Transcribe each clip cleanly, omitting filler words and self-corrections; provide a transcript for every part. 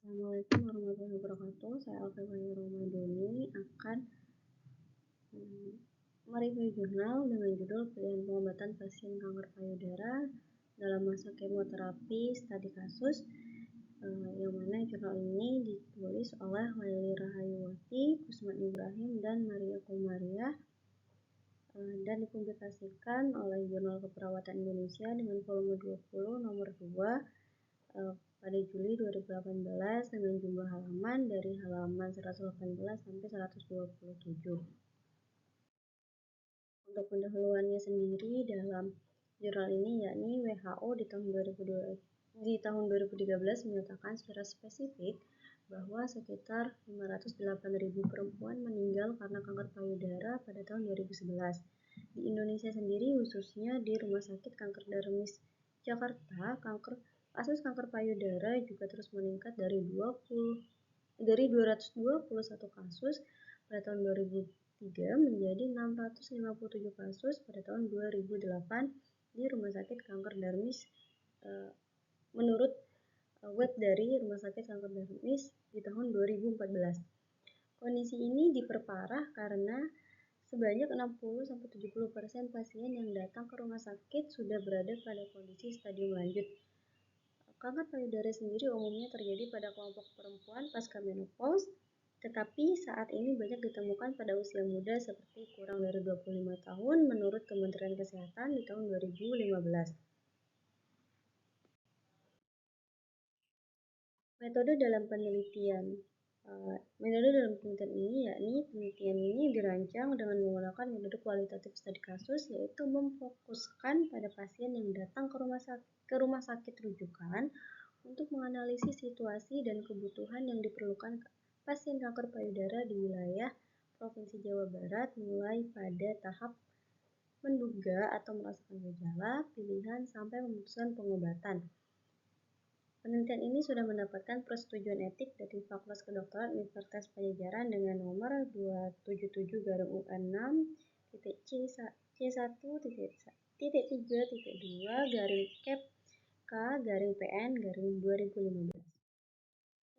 Assalamualaikum warahmatullahi wabarakatuh. Saya Alfie Romadoni akan mereview jurnal dengan judul Pilihan Pengobatan Pasien Kanker Payudara dalam Masa Kemoterapi Studi Kasus, yang mana jurnal ini ditulis oleh Laili Rahayuwati, Kusman Ibrahim, dan Maria Kumaria, dan dipublikasikan oleh Jurnal Keperawatan Indonesia dengan volume 20 nomor 2 pada Juli 2018 dengan jumlah halaman dari halaman 118 sampai 127. Untuk pendahuluannya sendiri dalam jurnal ini yakni WHO di tahun 2013 menyatakan secara spesifik bahwa sekitar 508.000 perempuan meninggal karena kanker payudara pada tahun 2011. Di Indonesia sendiri, khususnya di Rumah Sakit Kanker Darmis Jakarta, kasus kanker payudara juga terus meningkat dari 221 kasus pada tahun 2003 menjadi 657 kasus pada tahun 2008 di Rumah Sakit Kanker Darmis, menurut web dari Rumah Sakit Kanker Darmis di tahun 2014. Kondisi ini diperparah karena sebanyak 60-70% pasien yang datang ke rumah sakit sudah berada pada kondisi stadium lanjut. Kanker payudara sendiri umumnya terjadi pada kelompok perempuan pasca menopause, tetapi saat ini banyak ditemukan pada usia muda seperti kurang dari 25 tahun menurut Kementerian Kesehatan di tahun 2015. Metode dalam penelitian ini yakni penelitian ini dirancang dengan menggunakan metode kualitatif studi kasus, yaitu memfokuskan pada pasien yang datang ke rumah sakit rujukan untuk menganalisis situasi dan kebutuhan yang diperlukan pasien kanker payudara di wilayah Provinsi Jawa Barat, mulai pada tahap menduga atau merasakan gejala, pilihan, sampai memutuskan pengobatan. Penelitian ini sudah mendapatkan persetujuan etik dari Fakultas Kedokteran Universitas Padjadjaran dengan nomor 277-C1.3.2-PN-2015.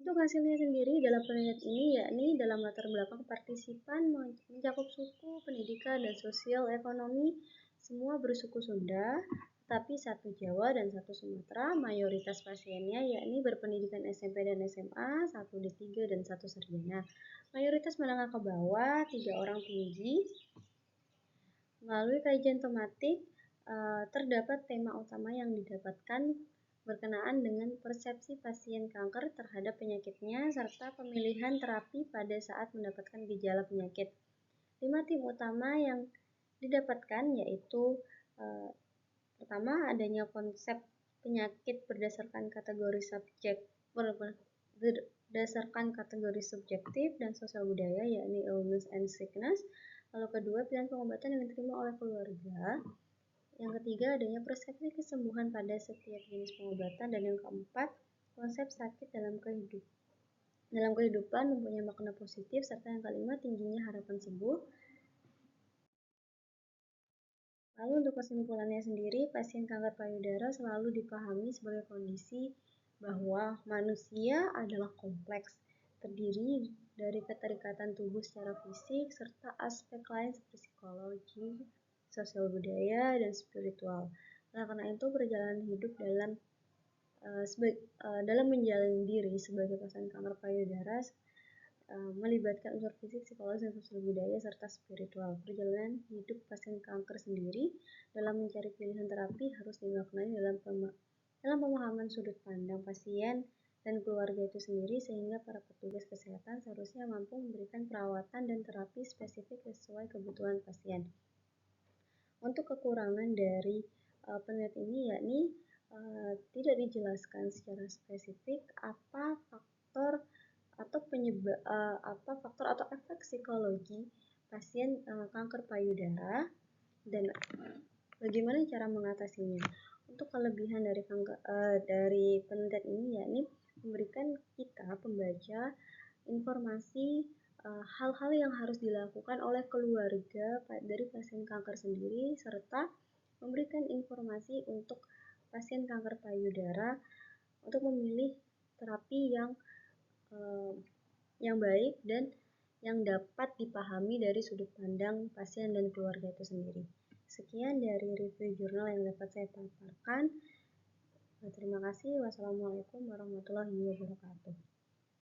Untuk hasilnya sendiri dalam penelitian ini yakni dalam latar belakang partisipan mencakup suku, pendidikan, dan sosial ekonomi semua bersuku Sunda, tapi satu Jawa dan satu Sumatera. Mayoritas pasiennya yakni berpendidikan SMP dan SMA, 1 D3 dan 1 sarjana. Mayoritas menengah ke bawah, 3 orang tinggi. Melalui kajian tematik, terdapat tema utama yang didapatkan berkenaan dengan persepsi pasien kanker terhadap penyakitnya serta pemilihan terapi pada saat mendapatkan gejala penyakit. 5 tim utama yang didapatkan yaitu pertama, adanya konsep penyakit berdasarkan kategori subjektif dan sosial budaya, yakni illness and sickness. Lalu kedua, pilihan pengobatan yang diterima oleh keluarga. Yang ketiga, adanya persepsi kesembuhan pada setiap jenis pengobatan. Dan yang keempat, konsep sakit dalam kehidupan mempunyai makna positif. Serta yang kelima, tingginya harapan sembuh. Lalu untuk kesimpulannya sendiri, pasien kanker payudara selalu dipahami sebagai kondisi bahwa manusia adalah kompleks, terdiri dari keterikatan tubuh secara fisik serta aspek lain seperti psikologi, sosial budaya, dan spiritual. Nah, karena itu perjalanan hidup dalam menjalani diri sebagai pasien kanker payudara melibatkan unsur fisik, psikologis, dan sosial budaya serta spiritual. Perjalanan hidup pasien kanker sendiri dalam mencari pilihan terapi harus dimaknai dalam pemahaman sudut pandang pasien dan keluarga itu sendiri, sehingga para petugas kesehatan seharusnya mampu memberikan perawatan dan terapi spesifik sesuai kebutuhan pasien. Untuk kekurangan dari penelitian ini yakni tidak dijelaskan secara spesifik apa faktor atau efek psikologi pasien kanker payudara dan bagaimana cara mengatasinya. Untuk kelebihan dari penelitian ini yakni memberikan kita pembaca informasi hal-hal yang harus dilakukan oleh keluarga dari pasien kanker sendiri, serta memberikan informasi untuk pasien kanker payudara untuk memilih terapi yang yang baik dan yang dapat dipahami dari sudut pandang pasien dan keluarga itu sendiri. Sekian dari review jurnal yang dapat saya paparkan. Terima kasih. Wassalamualaikum warahmatullahi wabarakatuh.